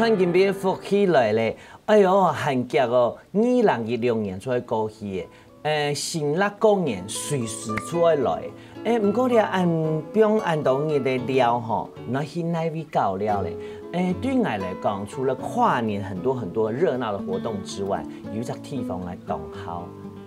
看今边福起来咧，哎呦，韩剧哦，2016年出来过去的，新乐公园随时出来来，不过了比如按到日的了吼，那现在味搞了咧。对我来讲，除了跨年很多热闹的活动之外，有一个地方来动好，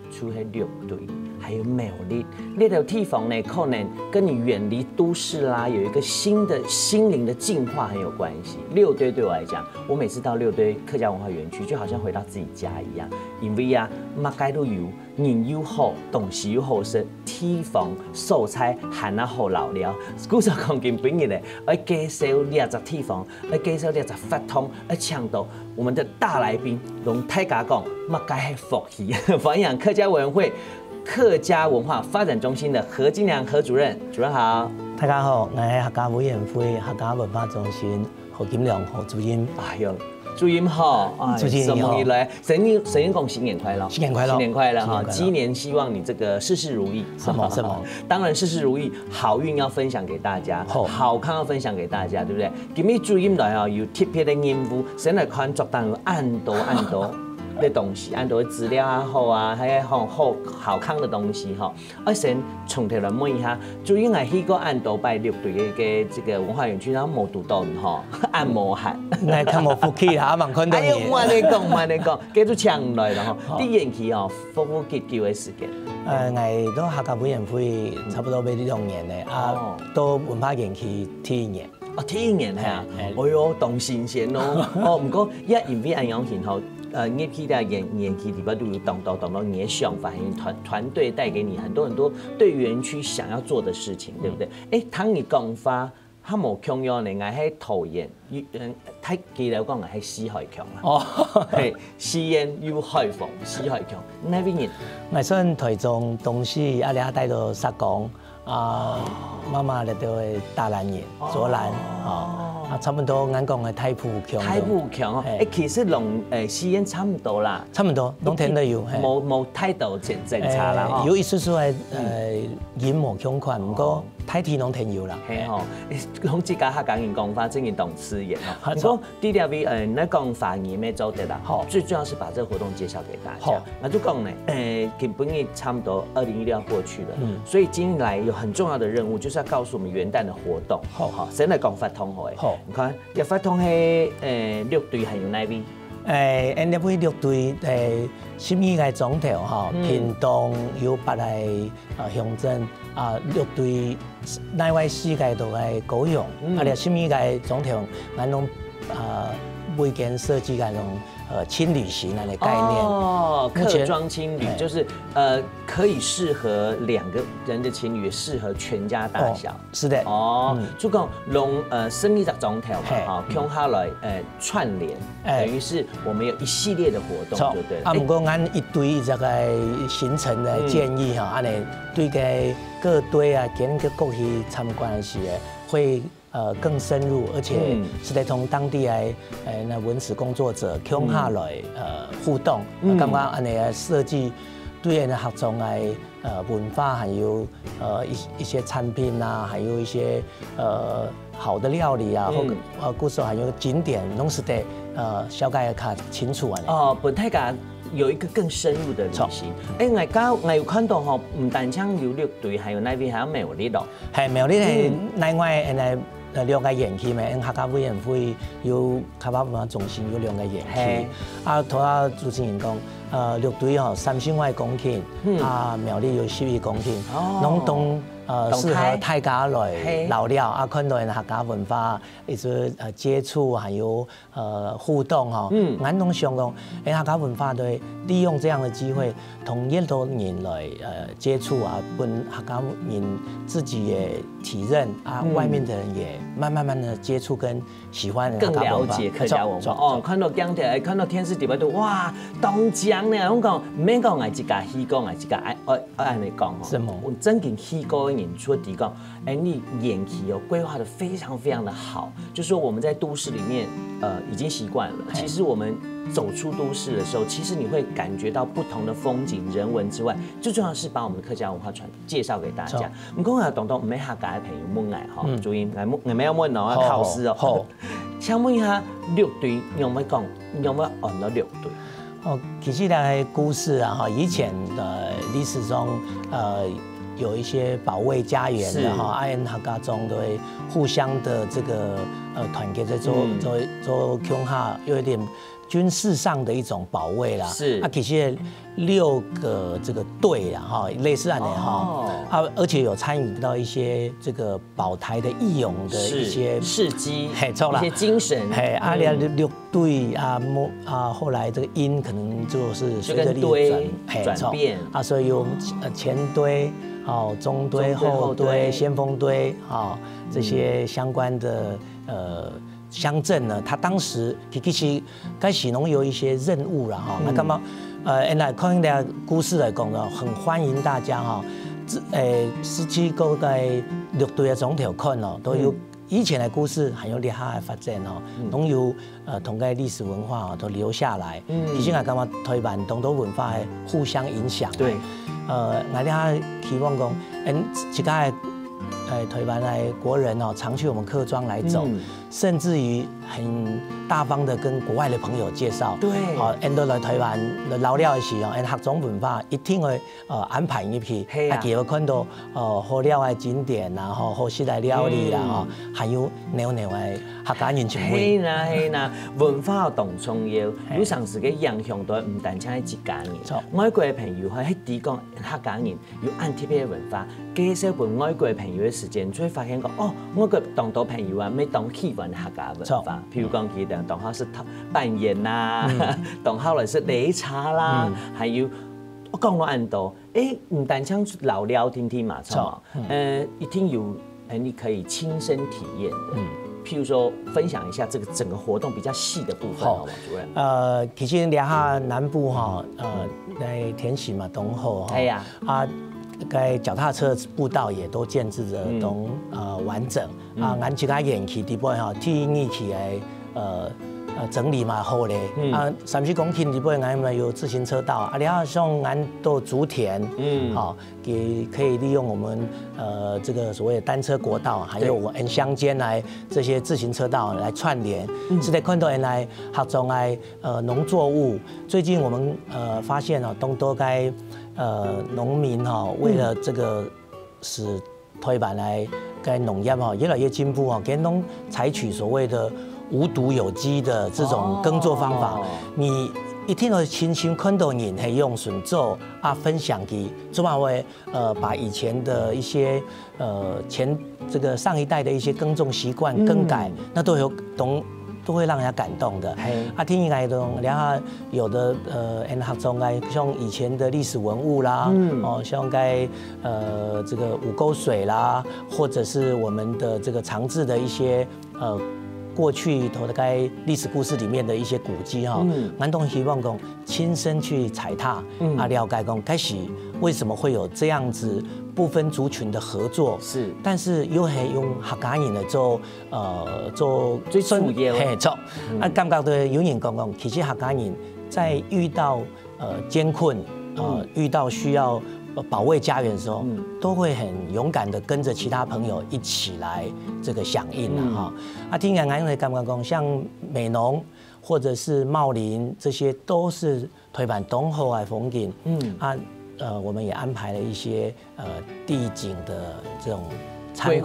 出现乐队，还有美丽。那条地方呢，可能跟你远离都市啦，有一个新的心灵的净化很有关系。六堆对我来讲，我每次到六堆客家文化园区，就好像回到自己家一样，因为啊，乜街都有。人又好，东西又好食，地方素材含啊好老了。古时讲今本日咧，要介绍2只地方，要介绍2只法通，要倡导我们的大来宾，用大家讲，乜该系福气。繁阳客家委员会客家文化发展中心的何金良何主任，主任好。大家好，我是客家委员会客家文化中心何金良何主任。哎呦。祝您好，祝您好，生日来，生日恭喜新年快乐，新年快乐，新年快乐哈！鸡年希望你这个事事如意，什么？当然事事如意，好运要分享给大家，好康要分享给大家，对不对？今日祝您来啊，有特别的任务，先来看作单有按多的东西，按多的资料啊好啊，还有好康的东西哈。先从头来问一下，主要我去过按多拜六队的这个文化园区，然后冇读到哈，按摩喊，我看冇福气啦，蛮看到你。哎呦，慢点讲，继续抢来了哈。啲延期哦，复几久的时间？我都客家委员会差不多要2年咧，啊，到文化园区第1年。哦，第1年係啊，哎呦，動新鮮咯。哦，唔過一因為安樣然後業期的延期里邊都有動到你的想法，團隊帶給你很多對園區想要做的事情，對不對？聽你講法，他冇強樣嚟，係喺桃園，睇記得講係西海強啦。哦，係西園有海防，西海強。那邊人，我算台中東西阿哋帶到沙港。媽媽嚟到大蘭園、左蘭差不多眼講係太浦強。太浦強哦，其實同西園差唔多啦。差唔多，農田都有。冇太多檢查啦。有一絲係煙霧強款，唔過太田農田有啦。係哦，講自家客家人講法，真係懂吃鹽哦。不過呢條位那講法語咩做得啦？最重要是把這個活動介紹給大家。那就講呢，基本也差不多2016要過去了，所以今來有很重要的任務，就是要告訴我們元旦的活動。好，先來講法通好誒。好，你看，一法通係6隊係有哪位？因為6隊12個總頭哈，屏東有8個鄉鎮6隊內外4個都係高雄，12個總頭，我哋每間設計嗰種輕旅行那個概念。哦，客莊輕旅就是可以適合2個人的情侶，適合全家大小。是的。哦，就講用生意的總條嘛，哈，共下來串聯，等於是我們有一系列的活動，就對了。不過按一堆這個行程的建議哈，安尼對個各隊啊，跟個過去參觀時會。更深入，而且是得同當地的那文史工作者共下來互動，感覺安尼嘅設計對人的學種嘅文化，還有一些產品啊，還有一些好的料理啊，或故事還有景點，攏是得小解得較清楚啊。哦，本太家有一個更深入的旅行。我有看到吼，唔單槍有6隊，還有那邊還有苗栗咯。係苗栗係內外2個園區嘛，客家委員會有客家文化中心有2個園區。頭下主持人講，6隊35公頃，苗栗有11公頃，攏都適合大家來留了，看到人客家文化一直接觸，還有互動哈。俺攏想講，客家文化對利用這樣的機會，同越多人來接觸啊，跟客家人自己也體認外面的人也慢慢的接觸跟喜歡更了解客家文化。哦，看到江鐵，看到天時地利都哇，東江呢，我講唔免講，我自家去講，我自家愛你講吼。是嗎？我真嘅去過演出地講，你演期規劃得非常非常的好，就說我們在都市裡面已經習慣了，其實我們走出都市的時候，其實你會感覺到不同的風景、人文之外，最重要是把我們的客家文化介紹給大家。唔講啊，東東唔係客家嘅朋友問我哈，注意，我沒有問哦，考試哦。想问一下绿队有没有讲，有没有按到绿队？哦，其实那个故事啊，哈，以前的历史中，有一些保卫家园的哈，爱人客家中都会互相的这个团结在做恐吓，有一点军事上的一种保卫啦。是啊，其实6个这个队啦哈，类似这样的哈啊，而且有参与到一些这个保台的义勇的一些事迹，嘿，错啦，一些精神。嘿，啊，6队啊，后来这个音可能就是随着转变啊，所以有前堆。哦，中堆、后堆、先锋堆，哦，这些相关的乡镇呢，他当时其实该喜农有一些任务了哈。那干嘛？来看的故事来讲呢，很欢迎大家哈。17个在6队的总条款哦，都有以前的故事很有厉害的发展哦，都有同个历史文化都留下来。其实我感觉台湾东岛文化互相影响。对。我哋希望讲，其他台湾的国人哦，常去我们客庄来走，甚至于很大方的跟国外的朋友介绍。对，好，到来台湾老了的时候，客庄文化一定会安排一批，也会看到好料的景点啦，好食的料理啦，还有牛的客家人情味。係啦，文化同重要，有常時嘅影響到唔單止係一家人。外國嘅朋友喺啲講客家人有按特別嘅文化，介紹俾外國嘅朋友嘅時間，就會發現講哦，外國當到朋友啊，沒當喜歡客家文化。譬如講佢哋當下是扮演啦，當後來是擂茶啦，還有我講到按到，唔單止老聊天天嘛，錯，一定有你可以親身體驗的。譬如說，分享一下這個整個活動比較細的部分，好嗎，主任？其實兩下南部哈，在田溪嘛，東後哈，啊，該腳踏車步道也都建置得都完整啊，俺其他園區地方哈，天然起來整理嘛好嘞啊，30公頃里邊俺們有自行車道啊，然後像俺都竹田，好，也可以利用我們這個所謂的單車國道，還有我們鄉間來這些自行車道來串聯，是得看到原來客莊來農作物，最近我們發現哦，東都該農民哈，為了這個使推板來該農業哈越來越進步哈，給農採取所謂的無毒有機的這種耕作方法，你一聽到親身看到人係用順做啊，分享給，做嘛會把以前的一些這個上一代的一些耕種習慣更改，那都有都會讓人家感動的。啊，聽起來都然後有的客中該像以前的歷史文物啦，哦，像該這個五溝水啦，或者是我們的這個長治的一些過去頭該歷史故事裡面的一些古蹟哈，俺都希望講親身去踩踏，啊，了解講開始為什麼會有這樣子不分族群的合作，是，但是又係用客家人嚟做最主要，嘿做，啊，感覺到有人講，其實客家人在遇到艱困，遇到需要保衛家園的時候，都會很勇敢的跟着其他朋友一起來這個響應啦哈。啊，聽人俺會感覺講，像美濃或者是茂林，這些都是推板東後的風景。我們也安排了一些地景的這種參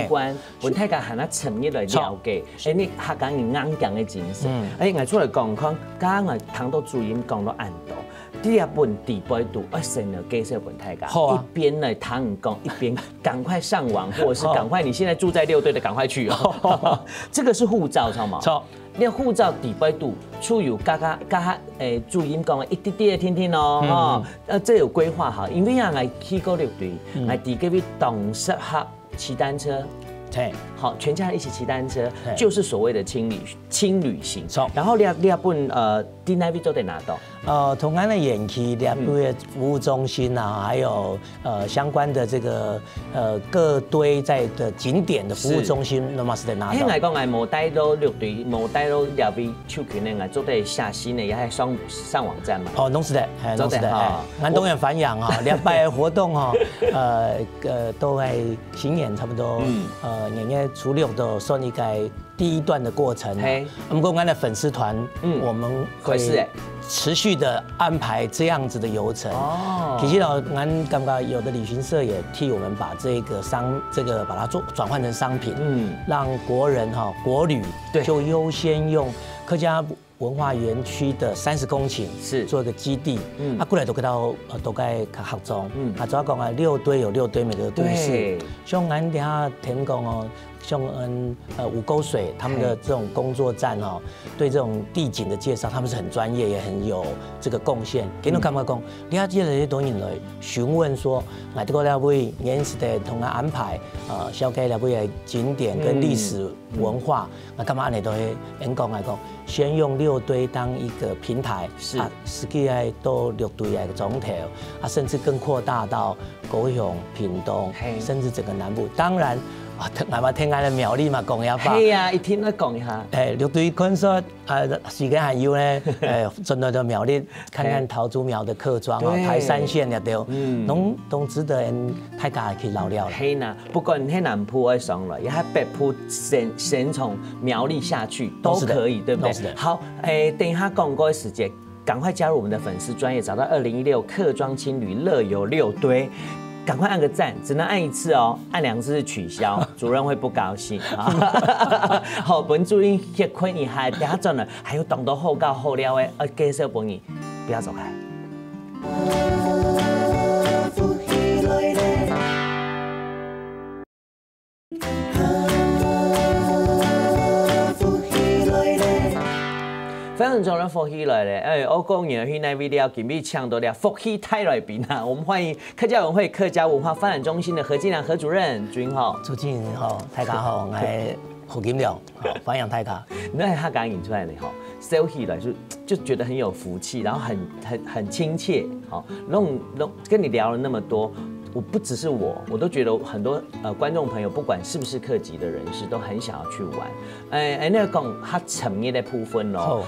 觀，本太家喊他深入來了解，你客家人硬強的精神。我出來講講，剛剛我談到主任講到安道。第一本第八度，先了介紹本太家，一邊來談講，一邊趕快上網，或者是趕快你現在住在6隊的趕快去哦。這個是護照，知道嗎？錯。你護照第八度，出遊加主任講一啲啲聽聽哦，這有規劃好，因為我去過6隊，我第幾位懂適合騎單車。對，好，全家人一起騎單車，就是所謂的輕旅行。然後你本第哪位都得拿到。同安的園區2隊服務中心啊，還有相關的這個各堆在的景點的服務中心，那麼是得拿到。聽講我冇帶到6隊，冇帶到2位手群呢，我做得下新的，也係上網站嘛。哦，都是的，都是的。俺東遠繁陽哈，200活動哈，都係巡演差不多年月初6的算一个第一段的过程。我们公安的粉丝团，我们会持续的安排这样子的游程。其实呢，俺感觉有的旅行社也替我们把这个把它转换成商品，让国人国旅就优先用客家文化园区的30公顷是做一个基地，过来都都该合作，主要讲6堆有6堆每个故事，像俺等下田讲哦，像五沟水他们的这种工作站对这种地景的介绍，他们是很专业，也很有这个贡献。给侬感觉讲，你要接这些东西来询问说，俺这个了会延时的同俺安排，小给了会景点跟历史文化，那干嘛安尼都会讲来讲。先用6堆当一个平台，是实际来到6堆来个总体，甚至更扩大到高雄、屏东，甚至整个南部。当然，俺们听俺的苗栗嘛，讲一下吧。系啊，一听来讲一下。6堆可能说时间还有呢，真的到苗栗看看桃竹苗的客庄台山县也对，都值得大家去聊聊了。嘿呐，不管你南部爱上来，也还北部先从苗栗下去都可以，对不对？好，等一下广告时间，赶快加入我们的粉丝专页，找到2016客庄青旅乐游6堆。赶快按个赞，只能按1次哦，按2次取消，主任会不高兴。好，本主任也亏你还等下转了，还有懂得后告后料的，介绍给你，不要走开。非常重要福气来嘞！我讲完去那 video， 今日抢到了福气太来宾啊！我们欢迎客家文会客家文化发展中心的何金良何主任，主任好，主任好，大家好，我是何金良，欢迎大家。那他刚引出来的哈，收起来就觉得很有福气，然后很亲切，好，跟你聊了那么多。我不只是我都觉得很多观众朋友，不管是不是客籍的人士，都很想要去玩。那讲他产业的部分咯，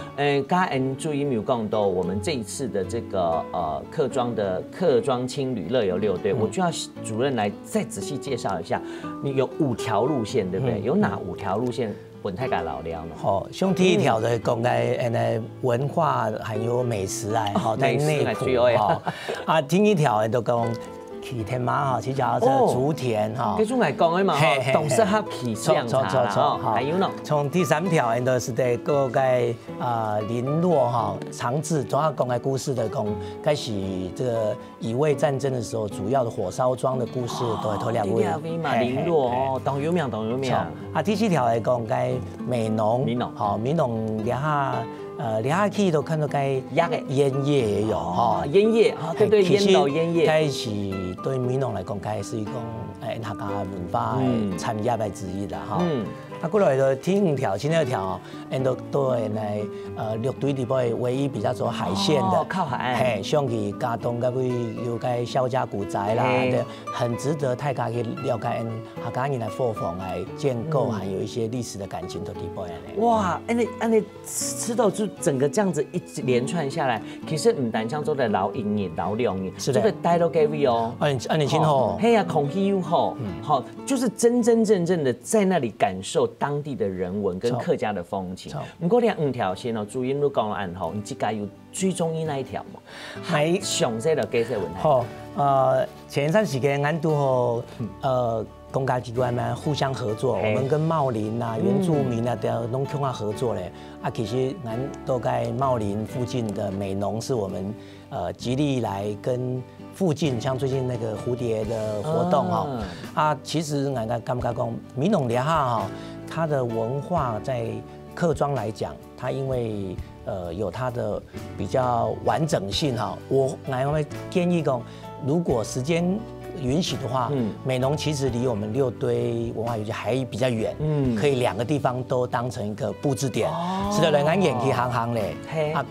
刚才注意没有讲到我们这一次的这个客庄青旅乐游6堆，我就要主任来再仔细介绍一下。你有5条路线，对不对？有哪5条路线？文太敢老聊呢？像第1条的讲嘅文化还有美食啊，在内埔第2条都讲。骑天马骑脚踏车、竹田这种来讲的嘛，懂适合骑上茶还有呢。从第3条都是在各个林落长治，主要讲的故事的讲，该是这个乙未战争的时候主要的火烧庄的故事都会头两位。嘛，林落董有名。第7条来讲该美浓，美浓两下去都看到该烟叶也有烟叶对，烟道烟叶，该是对闽南来讲，该是一种客家文化的产业的之一啦过来的第5条、第2条，都来6堆里边唯一比较走海线的，靠海岸，像去嘉东该会有个萧家古宅啦，很值得大家去了解客家人来作坊来建构，还有一些历史的感情都地边嘞。哇，按你吃到就整个这样子一连串下来，其实唔单像做的老营业、老两年，这个带到给位哦。按你清楚，嘿呀，空气又好，好，就是真正的在那里感受当地的人文跟客家的风情。不过你5条线主因都讲了按吼，你自家有最中意那一条嘛？还详细的介绍问题。好，前一段时间俺都和公家机关们互相合作，我们跟茂林啊、原住民啊的农村啊合作嘞。其实俺都在茂林附近的美浓是我们极力来跟附近，像最近那个蝴蝶的活动其实俺感觉讲闽南咧它的文化在客庄来讲，它因为有它的比较完整性我会建议讲，如果时间允许的话，美浓其实离我们6堆文化园区还比较远，可以2个地方都当成一个布置点，使得人家眼去行嘞，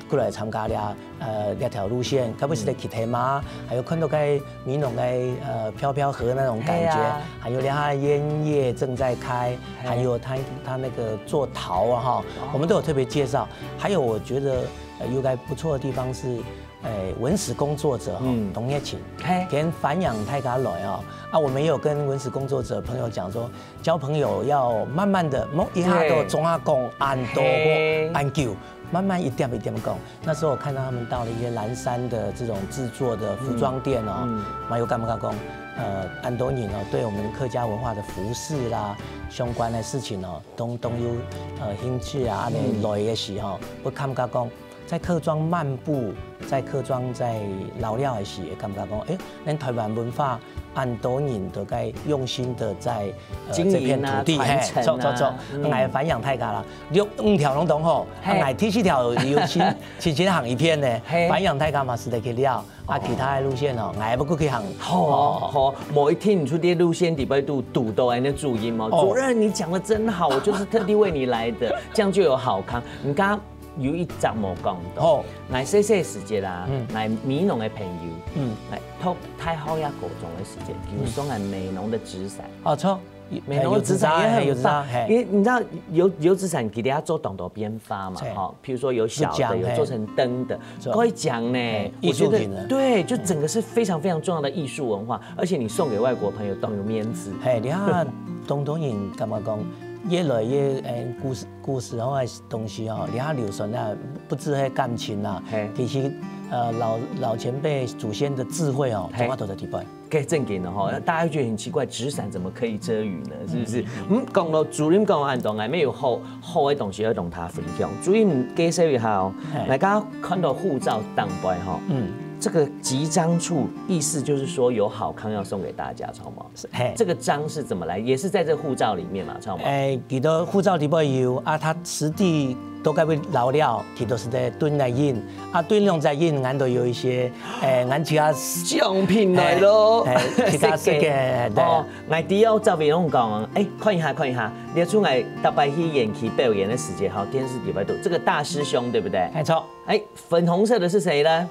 过来参加2条路线，该不是在骑天马，还有看到该闽南的飘飘河那种感觉，还有它烟叶正在开，还有它那个做陶我们都有特别介绍。还有我觉得有个不错的地方是。文史工作者董业勤，嘿跟繁养太家来哦。我们也有跟文史工作者朋友讲说，交朋友要慢慢的，一下都总下讲按多或按旧。慢慢一点一点讲。那时候我看到他们到了一些蓝山的这种制作的服装店哦，蛮有感觉讲，安多尼哦，对我们客家文化的服饰啦相关的事情哦，都有兴趣啊，安尼来的时候，我感觉讲，在客庄漫步，在客庄在老料的时候，感觉讲，咱台湾文化。按多年都该用心的在这片土地，走，来繁养太家啦。5条拢懂吼，来第7条有新行一片呢，繁养太家嘛是得去了。其他的路线哦，来不过去行。好，某一天你出这路线底部堵到安尼注音吗？主任你讲的真好，我就是特地为你来的，这样就有好康。你刚刚。有一集冇讲到，来细细时节啦，来美浓的朋友，来读太好呀高中的时间，比如说来美浓的纸伞，错，美浓的纸伞也很棒，因为你知道油纸伞给大家做动作编发嘛，哈，譬如说有小的，有做成灯的，可以讲呢，艺术品的，对，就整个是非常非常重要的艺术文化，而且你送给外国朋友都有面子，你看东东人干嘛讲？越来越古时候的东西哦，你看流传啊，不止迄感情啦，其实老前辈祖先的智慧哦，怎么都在底摆。给正经的哈，大家会觉得很奇怪，纸伞怎么可以遮雨呢？是不是？讲到主任讲按当然没有好的东西要同他分享。主任介绍一下哦，大家看到护照当白哈，这个集章处意思就是说有好康要送给大家，超毛。这个章是怎么来？也是在这个护照里面嘛，超毛。记得护照里边有啊，它实地都该被老了，其都是在蹲来印啊，蹲用在印，俺都有一些俺其他奖品来咯，其他这个对。俺第二照片拢讲，看一下，列出来大白去演戏表演的时间，好，电视里边都这个大师兄对不对？没错。粉红色的是谁呢？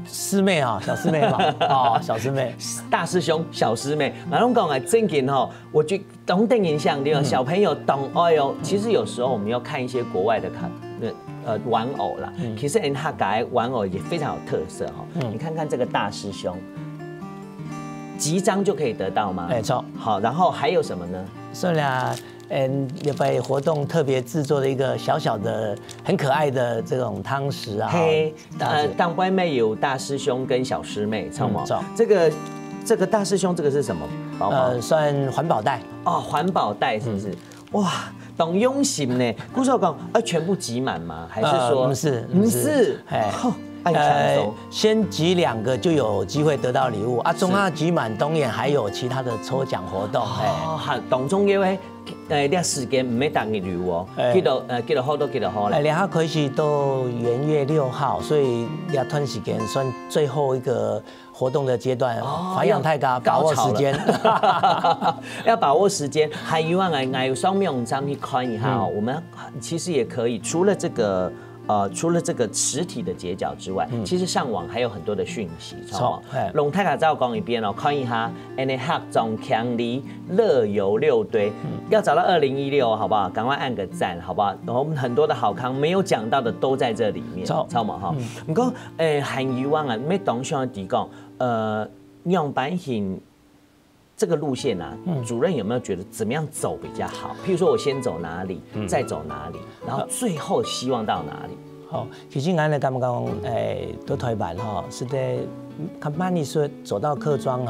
师妹啊，小师妹嘛，小师妹，大师兄，小师妹，那种讲啊，正经哈，我觉得懂电影像对吧？小朋友懂哦。其实有时候我们要看一些国外的玩偶啦，其实他改玩偶也非常有特色哈。你看看这个大师兄，集章就可以得到吗？没错。好，然后还有什么呢？所以啊。也被活动特别制作的一个小小的、很可爱的这种汤匙啊。当官妹有大师兄跟小师妹，超毛。这个大师兄这个是什么包包？算环保袋哦，环保袋是不是？哇，懂用心呢。顾少讲，全部集满吗？还是说不是？先集2个就有机会得到礼物啊。中下集满，当然还有其他的抽奖活动。好，当中因为列时间唔要等日礼物哦，记得好多嘞。然后开始到元月6号，所以这段时间算最后一个活动的阶段，繁养太家，把握时间，要把握时间。还有我有上面网站去看一下哦，我们其实也可以除了这个实体的截角之外，其实上网还有很多的讯息，错。龙太卡照讲一遍哦，看一下，黑中强力乐游6堆，要找到2016，好不好？赶快按个赞，好不好？然后我们很多的好康没有讲到的都在这里面，超嘛哈。不过韩语网啊，没懂想提讲，样板型。这个路线啊，主任有没有觉得怎么样走比较好？譬如说我先走哪里，再走哪里，然后最后希望到哪里？其实俺的感觉讲，都台湾是在看慢一说走到客庄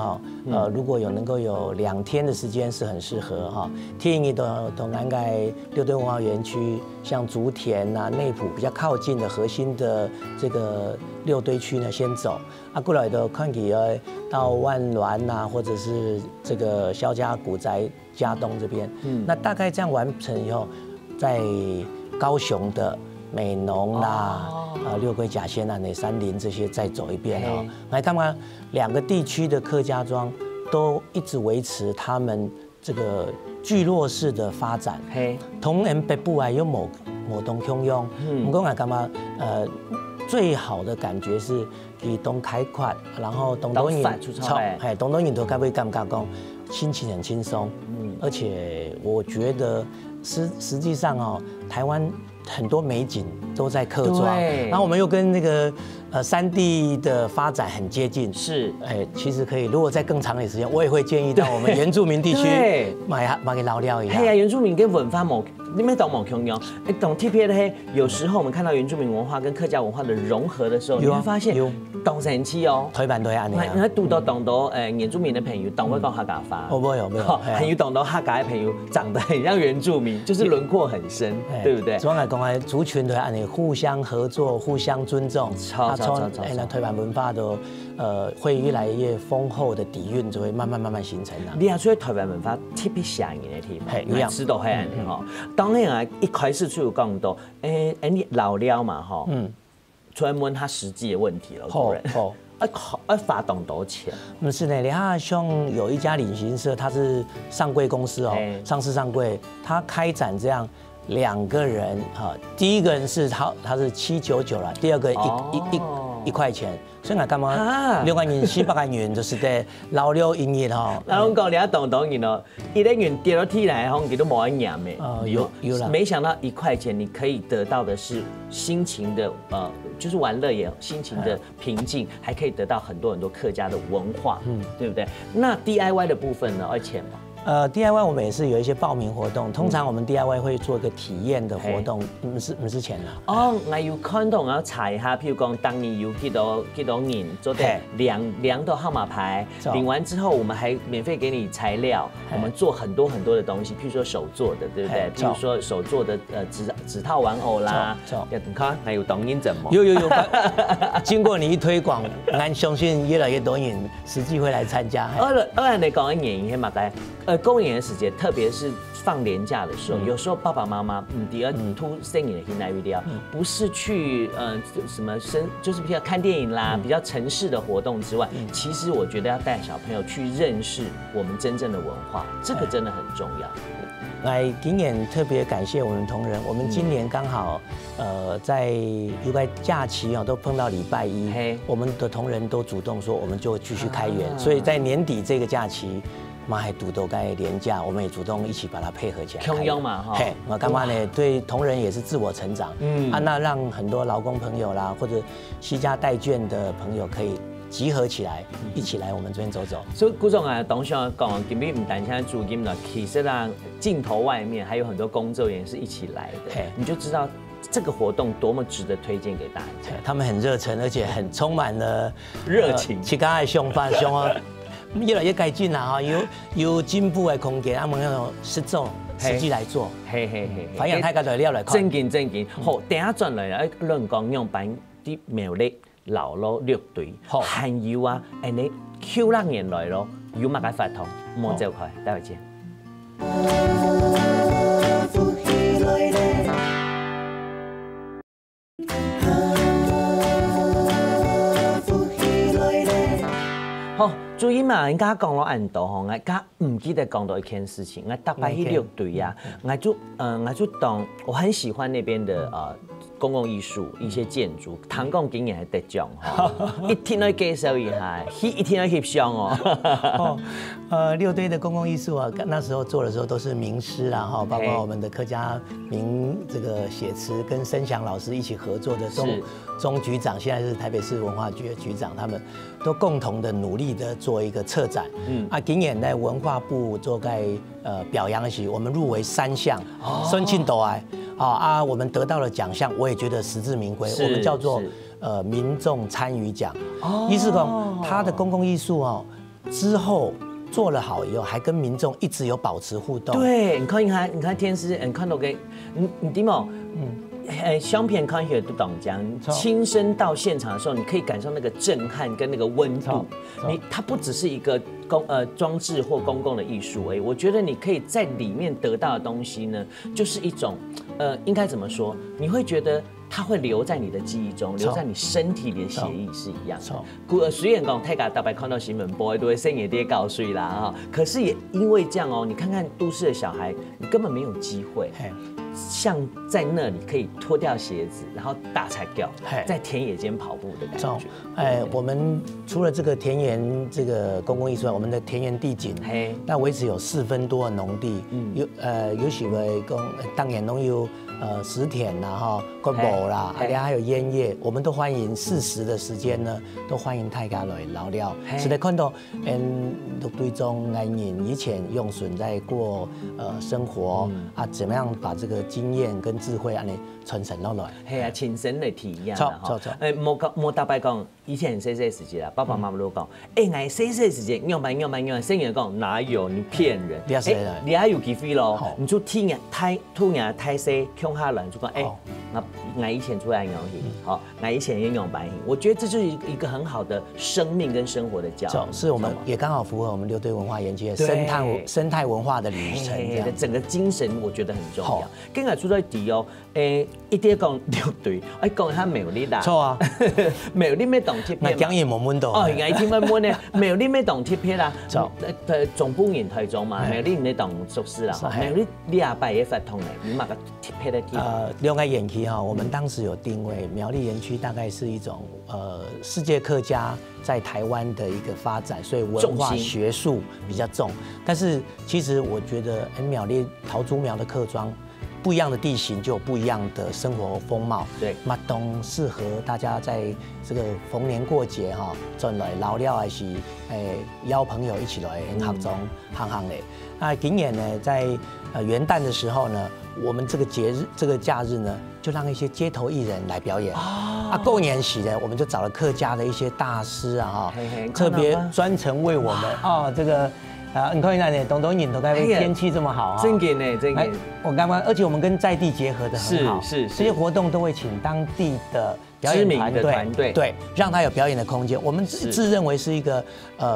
如果能够有2天的时间是很适合天一都南盖6堆文化园区，像竹田啊、内埔比较靠近的核心的这个6堆区呢，先走过来的看起到万峦啊，或者是这个萧家古宅嘉东这边，那大概这样完成以后，在高雄的美浓啦、六龟甲仙啊、内山林这些再走一遍来看看2个地区的客家庄都一直维持他们这个聚落式的发展。同人北部有某东汹涌，不过我感觉最好的感觉是以东开阔，然后东东人都该会感觉讲心情很轻松，而且我觉得实际上台湾很多美景都在客庄，然后我们又跟那个 3D 的发展很接近，是，其实可以，如果再更长的时间，我也会建议到我们原住民地区买给老料一样。系啊，原住民跟文化你们懂某共用，懂 TPA 的嘿。有时候我们看到原住民文化跟客家文化的融合的时候，你会发现懂神奇哦。台版都係安尼啊。那懂到原住民的朋友懂会讲客家话。没有。朋友懂到客家的朋友长得很像原住民，就是轮廓很深，对不对？主要来讲，族群都係安尼，互相合作、互相尊重。超。那台版文化都会越来越丰厚的底蕴，就会慢慢形成啦。你啊，所以台湾文化特别像的地方，有知道係安尼吼。当然啊，一开始就有讲到，你老了嘛吼，专门他实际的问题了，主任。发动多钱？不是呢，你看像有一家旅行社，它是上柜公司哦，上市上柜，它开展这样2个人哈，第一个人是他是799啦，第二个1块钱。所以我干嘛？2万元、400万元就是在老了营业哈。然后讲你要懂元哦，1个元跌到天来，你都冇人养咩？有啦。没想到1块钱你可以得到的是心情的就是玩乐也心情的平静，还可以得到很多客家的文化，对不对？那 DIY 的部分呢，要钱吗？DIY 我们也是有一些报名活动，通常我们 DIY 会做一个体验的活动，唔是钱啦。我有看到，我要查一下，譬如讲当年有幾多人做的量到号碼牌，領完之後，我們還免費給你材料，我們做很多的東西，譬如說手做的，對不對？譬如說手做的紙套玩偶啦，你看還有抖音怎麼？有，經過你一推廣，我相信越來越多人實際會來參加。你講一年以後嘛過年的時節，特別是放年假的時候，有時候爸爸媽媽第二突生年的現代語調，不是去什麼就是比較看電影啦，比較城市的活動之外，其實我覺得要帶小朋友去認識我們真正的文化，這個真的很重要。今年特別感謝我們同仁，我們今年剛好在有個假期都碰到禮拜一，我們的同仁都主動說我們就繼續開園，所以在年底這個假期。嘛還堵到該連假，我們也主動一起把它配合起來。共用嘛，哈。我幹嘛呢？對同仁也是自我成長。那讓很多勞工朋友啦，或者攜家帶眷的朋友可以集合起來，一起來我們這邊走走。所以顧總啊，董事長講，今日唔單止租金了，其實讓鏡頭外面還有很多工作人員是一起來的，你就知道這個活動多麼值得推薦給大家。他們很熱忱，而且很充滿了熱情。其他的想法越來越改進啦，有進步的空間，我們要實際來做，反映大家材料來看。正經，好，等下轉來啊，論講用版啲苗栗老路樂隊，還有啊，你Q那年來咯，有乜嘅法通，冇走開，待會見。好，注意嘛，人家講到按度吼，我家唔記得講到一件事情，我搭擺去樂隊呀，我就當我很喜歡那邊的公共藝術一些建築，唐公竟然係得獎哈，一聽到介紹一下，一聽到翕相哦。六堆的公共藝術啊，那時候做的時候都是名師啦哈，包括我們的客家名這個寫詞跟申祥老師一起合作的鍾局長，現在是台北市文化局的局長，他們都共同的努力的做一個策展。今年在文化部做該表揚的時候，我們入圍3項，孫慶斗我們得到了獎項，我也覺得實至名歸。我們叫做民眾參與獎，意思講他的公共藝術之後做了好以後，還跟民眾一直有保持互動。對，你看天師，你看到嘅，你點冇？相片看起來都懂講，親身到現場的時候，你可以感受那個震撼跟那個溫度。它不只是一個裝置或公共的藝術而已。我覺得你可以在裡面得到的東西呢，就是一種應該怎麼說？你會覺得它會留在你的記憶中，留在你身體裡的血液是一樣的。雖然講大家大概看到新聞報都會生也跌告碎啦可是也因為這樣你看看都市的小孩，你根本沒有機會。像在那里可以脱掉鞋子，然后打彩吊，在田野间跑步的感觉。我们除了这个田园这个公共艺术，我们的田园地景，那为止有4分多的农地，有许个讲当然拢有石田啦哈，个木啦，还有烟叶，我们都欢迎适时的时间呢，都欢迎大家来聊聊。是来看到陆队中安人以前用笋在过生活啊，怎么样把这个经验跟智慧安尼传承落来？系啊，亲身的体验错。莫大白讲，以前细细时节啦，爸爸妈妈都讲，我细细时节用慢，生人讲哪有你骗人？你还有机会咯，你就突然太细，穷下人就讲我以前出来用型，好，我以前也用白型，我觉得这就是一个很好的生命跟生活的教育。是我们也刚好符合我们六堆文化园区的生态文化的旅程，整个精神我觉得很重要。跟我出到底哦，一点讲六堆，讲下苗栗啦。错啊，苗栗咩动贴片？那讲也冇问到。哦，我听问呢，苗栗咩动贴片啦？总部in台中嘛，苗栗你动熟悉啦。苗栗28也发通嘞，你嘛个贴片的地方。六个园区哈，我们当时有定位苗栗园区大概是一种世界客家在台湾的一个发展，所以文化学术比较重。但是其实我觉得苗栗桃竹苗的客庄。不一样的地形就有不一样的生活风貌。对，嘛东适合大家在这个逢年过节哈，转来老了还是邀朋友一起来合中行的。那今年呢，在元旦的时候呢，我们这个假日呢，就让一些街头艺人来表演。过年时呢，我们就找了客家的一些大师啊哈，特别专程为我们这个。很快呢，东引头该天气这么好啊，真给呢，真给。我刚刚，而且我们跟在地结合的很好，是这些活动都会请当地的表演团队，对，让他有表演的空间。我们自认为是一个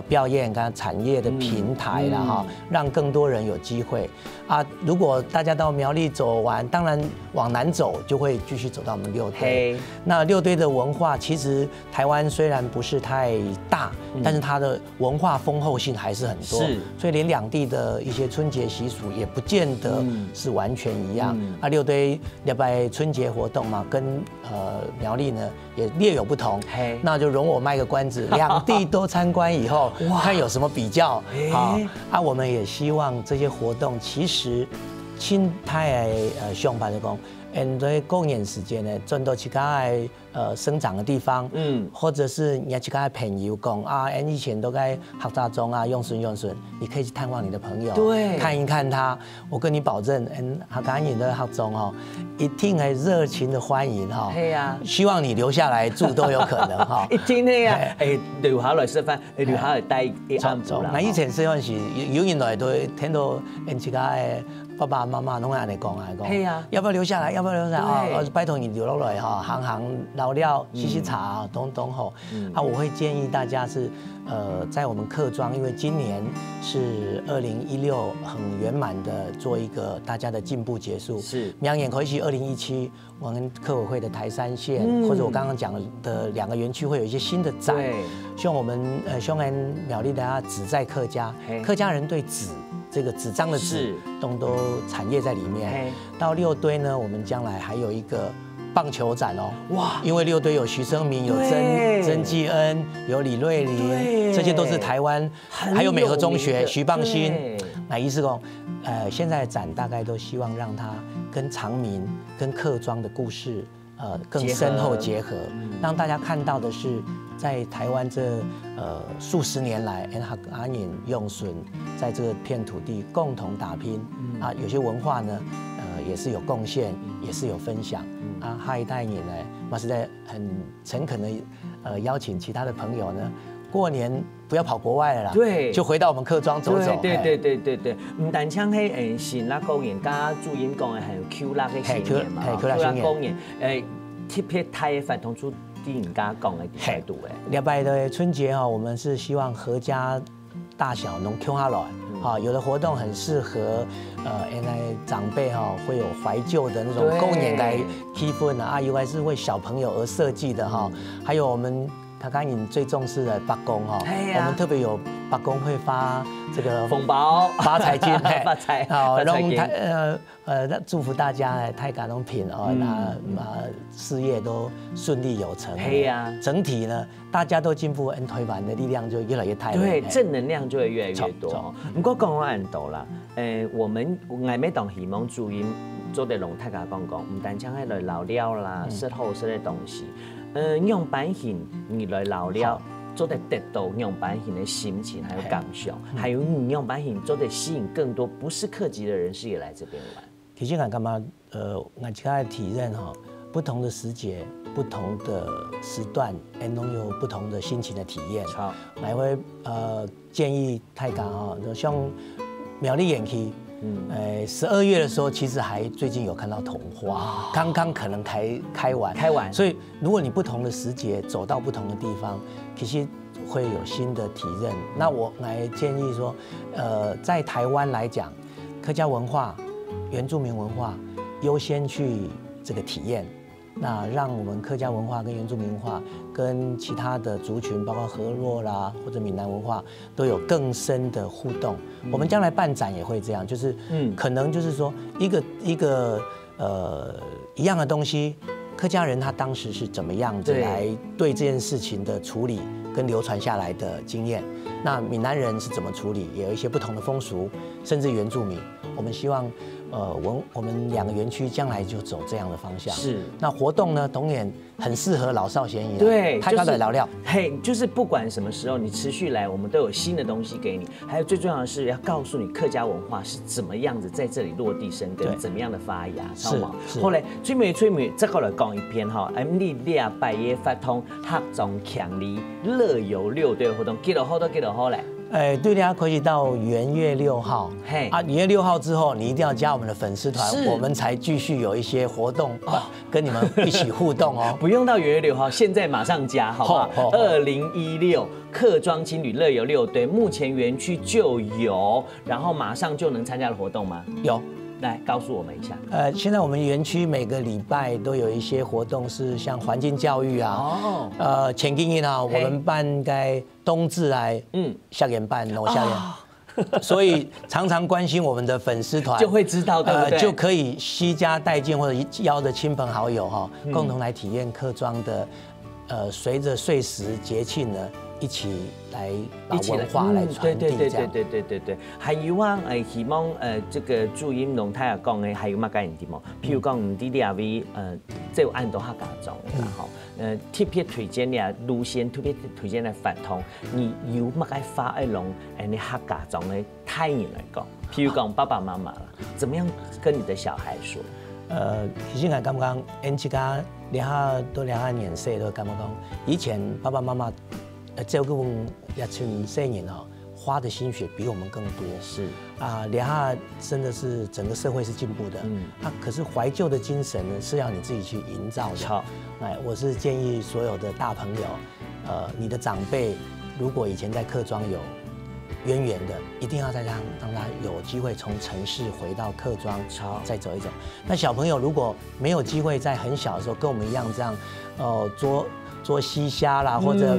表演跟产业的平台了哈，让更多人有机会啊。如果大家到苗栗走完，当然往南走就会继续走到我们六堆。那六堆的文化，其实台湾虽然不是太大，但是它的文化丰厚性还是很多。是。所以连两地的一些春节习俗也不见得是完全一样。六堆礼拜春节活动嘛，跟苗栗呢也略有不同。那就容我卖个关子，两地都参观以后，看有什么比较。好，我们也希望这些活动其实亲太上班的工。在过年时间呢，转到其他生长的地方，或者是你要其他朋友讲以前都在学杂中用顺，你可以去探望你的朋友，对，看一看他。我跟你保证，学家人的学中一定很热情的欢迎哈。对呀，希望你留下来住都有可能哈。一定的呀，留下来吃饭，留下来待一安补啦。那以前是有人来都听到其他爸爸妈妈拢安尼讲要不要留下来？要不要留下来？拜托你留落来哈，行老料洗茶，懂吼。我会建议大家是在我们客庄，因为今年是2016很圆满的做一个大家的进步结束。是，明年可以是2017，我们客委会的台山线，或者我刚刚讲的2个园区会有一些新的展。希望我们希望苗栗大家纸在客家，客家人对纸。这个纸张的纸都产业在里面。到六堆呢，我们将来还有一个棒球展哦。哇！因为六堆有徐生明，有曾纪恩，有李瑞麟，这些都是台湾，还有美和中学徐棒新。那意思讲，现在的展大概都希望让它跟长民、跟客庄的故事更深厚结合，让大家看到的是。在台湾这数十年来，阿人用笋在这个片土地共同打拼有些文化呢，也是有贡献，也是有分享下一代人呢，嘛是在很诚恳的邀请其他的朋友呢，过年不要跑国外了啦，对，就回到我们客庄走走。对，唔但像迄新啦公园，加主音讲的还有 Q 啦嘅新年嘛，Q 啦公园，特别台发通出。人家讲的态度礼拜的春节我们是希望合家大小能 Q 下来有的活动很适合原来长辈会有怀旧的那种过年来气氛尤其是为小朋友而设计的还有我们他刚才最重视的八公我们特别有八公会发这个红包、发财金，发财，好，祝福大家泰嘎拢平哦，那事业都顺利有成。嘿呀，整体呢，大家都进步，推板的力量就越来越大。对，正能量就会越来越多。不过讲我按到啦，我们爱每当希望注音做得拢泰嘎讲，唔单将迄类老料啦、适后生的东西，用版型你来老料。做得得到用版型的心情还有感受，还有你用版型做得吸引更多不是客籍的人士也来这边玩。其实俺干嘛？俺其他的体验哈，不同的时节、不同的时段，拢有不同的心情的体验。好，来会建议泰港哈，像苗栗演区。12月的时候，其实最近有看到桐花，刚刚可能开完，所以如果你不同的时节走到不同的地方，其实会有新的体认。那我来建议说，在台湾来讲，客家文化、原住民文化优先去这个体验。那让我们客家文化跟原住民文化跟其他的族群，包括河洛啦或者闽南文化，都有更深的互动。我们将来办展也会这样，就是可能就是说一个一样的东西，客家人他当时是怎么样子来对这件事情的处理跟流传下来的经验，那闽南人是怎么处理，也有一些不同的风俗，甚至原住民，我们希望。我们2个园区将来就走这样的方向。是，那活动呢，董演很适合老少咸宜。对，太高的聊聊。嘿，就是不管什么时候你持续来，我们都有新的东西给你。还有最重要的是要告诉你客家文化是怎么样子在这里落地生根，怎么样的发芽，知道吗？后来吹美，这个来讲一篇哈，MD 200页发通客中强力乐游6队活动，几多好嘞？对，大家可以到元月6号。嘿啊，元月6号之后，你一定要加我们的粉丝团，我们才继续有一些活动，跟你们一起互动哦。不用到元月6号，现在马上加，好不好？2016客庄青旅乐游6队，目前园区就有，然后马上就能参加的活动吗？有。来告诉我们一下。现在我们园区每个礼拜都有一些活动，是像环境教育啊。前几年啊，我们办该冬至来，下年办下年，所以常常关心我们的粉丝团就会知道，对不对？就可以携家带眷或者邀着亲朋好友哈，共同来体验客庄的，随着岁时节庆呢。一起来把文化来传递，对。还有啊，希望这个注音龙太也讲的，还有乜概念啲冇？譬如讲，DDRV 即係按到客家莊嘅啦，嗬，特別推薦嘅路線，特別推薦嚟發通，你有乜嘅發一龍你客家莊嘅太人嚟講，譬如講爸爸媽媽啦，怎麼樣跟你的小孩說？其實我感覺，因這家兩年歲都感覺講，以前爸爸媽媽。照顧一群青年哦，花的心血比我們更多。是啊，兩下真的是整個社會是進步的。可是懷舊的精神呢，是要你自己去營造的。好，我是建議所有的大朋友，你的長輩如果以前在客莊有淵源的，一定要再讓他有機會從城市回到客莊，再走一走。那小朋友如果沒有機會在很小的時候跟我們一樣這樣，做溪蝦啦，或者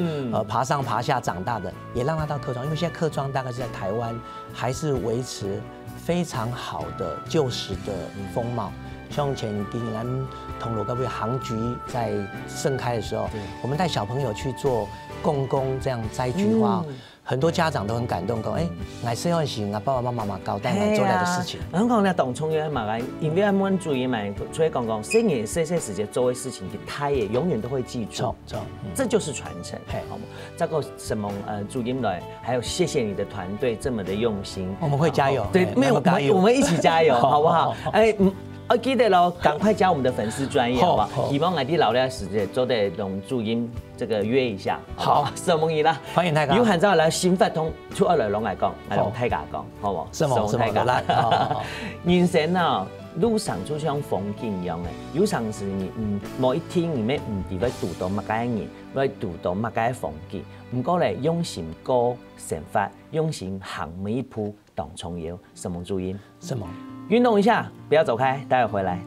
爬上爬下長大的，也讓他到客莊，因為現在客莊大概是在台灣還是維持非常好的舊時的風貌。像前幾年銅鑼嗰邊杭菊在盛開的時候，我們帶小朋友去做共工這樣摘菊花。很多家長都很感動，講：我細漢時我爸爸媽媽交代我做來的事情。我講咧，當創業嘛，因為我們注意嘛，所以講細年細時節做的事情，他也永遠都會記住。這就是傳承。好嗎？這個什麼注音來，還有謝謝你的團隊這麼的用心，我們會加油。對，沒有，我們一起加油，好不好？記得咯，趕快加我們的粉絲專頁，好不好？希望我哋老了時節做得用注音這個約一下。好，什麼意啦？歡迎大家。有閒就來新發通出來龍來講，來龍大家講，好唔好？什麼來？人生啊，路上就像風景一樣嘅，有陣時你某一天你咩唔知要讀到乜嘅嘢，要讀到乜嘅風景，唔過咧用心過生活，用心行每一步當重要，什麼注音？什麼？運動一下，不要走開，待會回來。